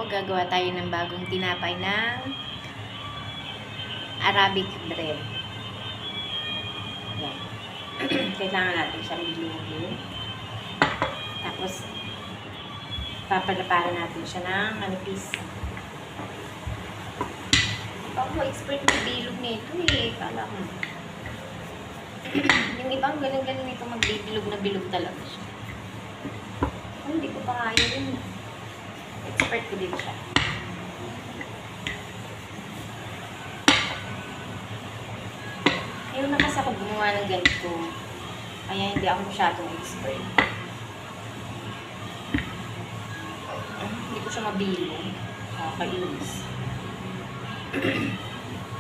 gagawa tayo ng bagong tinapay ng Arabic bread. Yan. Kailangan natin siyang bilugin. Tapos, papalaparan natin siya ng manipis. Ako, expert na bilog nito eh. Kala ko. Yung ibang galing-galing nito magbibilog na bilog talaga siya. Ay, hindi ko pa kaya rin. Expert ko din siya. Ngayon na kasi ako gumawa ng ganito. Kaya hindi ako masyadong expert. Hindi ko siya mabilog. Kakainis.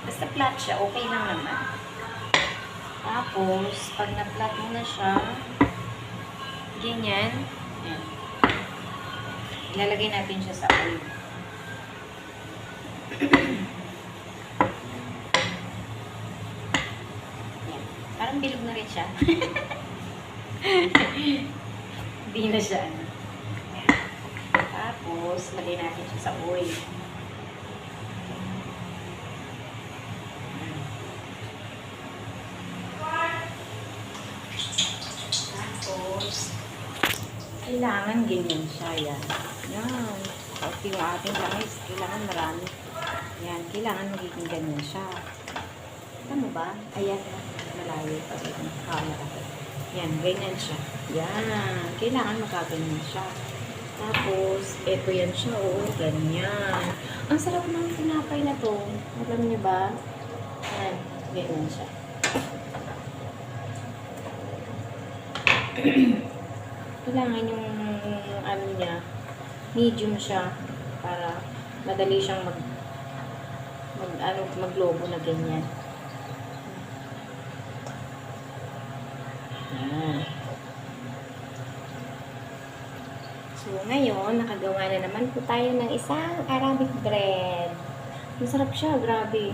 Basta flat siya, okay lang naman. Tapos, pag na-flat mo na siya, ganyan, yan. Ilalagay natin siya sa oil. Yan. Parang bilog na rin siya. Hindi na siya. Yan. Tapos, lagay natin siya sa oil. Kailangan ganyan siya, yan. Yan. Tapos yung ating langis, kailangan marami. Yan, kailangan magiging ganyan siya. Kita mo ba? Ayan, malayo pa yung camera. Yan, ganyan siya. Yan, kailangan magaganyan siya. Tapos, eto yan siya, oh, ganyan. Ang sarap ng tinapay na to. Alam niyo ba? Yan, ganyan siya. Kailangan yung ano niya, medium siya para madali siyang maglobo na ganyan. Yan. So, ngayon, nakagawa na naman po tayo ng isang Arabic bread. Masarap siya, grabe.